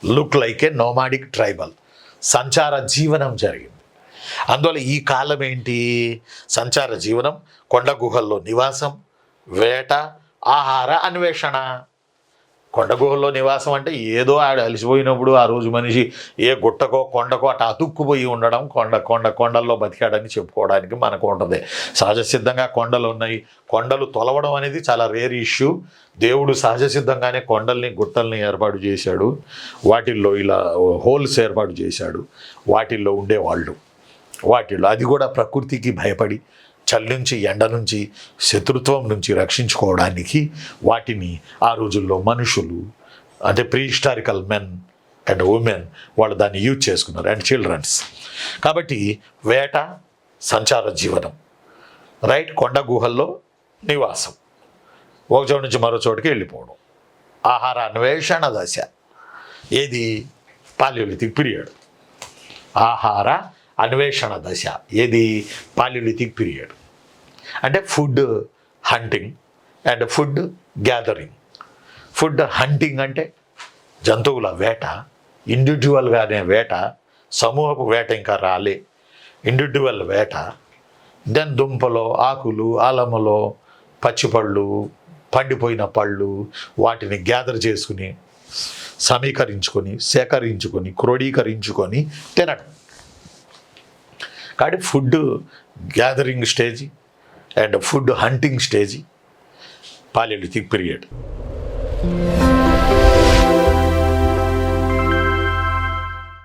Look like ఏ nomadic tribal. సంచార జీవనం జరిగింది. అందువల్ల ఈ కాలం ఏంటి? సంచార జీవనం, కొండ గుహల్లో నివాసం, వేట, ఆహార అన్వేషణ. కొండ గుహల్లో నివాసం అంటే ఏదో ఆడ అలసిపోయినప్పుడు ఆ రోజు మనిషి ఏ గుట్టకో కొండకో అటు అతుక్కుపోయి ఉండడం, కొండల్లో బతికాడని చెప్పుకోవడానికి మనకు ఉంటుంది. సహజ సిద్ధంగా కొండలు ఉన్నాయి. కొండలు తొలవడం అనేది చాలా రేర్ ఇష్యూ. దేవుడు సహజ సిద్ధంగానే కొండల్ని గుట్టల్ని ఏర్పాటు చేశాడు. వాటిల్లో ఇలా హోల్స్ ఏర్పాటు చేశాడు. వాటిల్లో ఉండేవాళ్ళు, అది కూడా ప్రకృతికి భయపడి చలి నుంచి, ఎండ నుంచి, శత్రుత్వం నుంచి రక్షించుకోవడానికి వాటిని ఆ రోజుల్లో మనుషులు, అంటే pre historical men and women, వాళ్ళు దాన్ని యూజ్ చేసుకున్నారు, అండ్ చిల్డ్రన్స్. కాబట్టి వేట, సంచార జీవనం, రైట్, కొండ గుహల్లో నివాసం, ఒక చోటు నుంచి మరో చోటుకి వెళ్ళిపోవడం, ఆహార అన్వేషణ దశ. ఏది? Palaeolithic period. ఆహార అన్వేషణ దశ ఏది? Palaeolithic period. అంటే food hunting and food gathering. Food hunting అంటే జంతువుల వేట, ఇండివిజువల్గానే వేట, సమూహపు వేట ఇంకా రాలే, ఇండివిజువల్ వేట. దెన్ దుంపలో, ఆకులు, ఆలములో పచ్చిపళ్ళు, పండిపోయిన పళ్ళు, వాటిని గ్యాదర్ చేసుకుని, సమీకరించుకొని, సేకరించుకొని, క్రోడీకరించుకొని తినడం. కాబట్టి food gathering stage and food hunting stage, paleolithic period.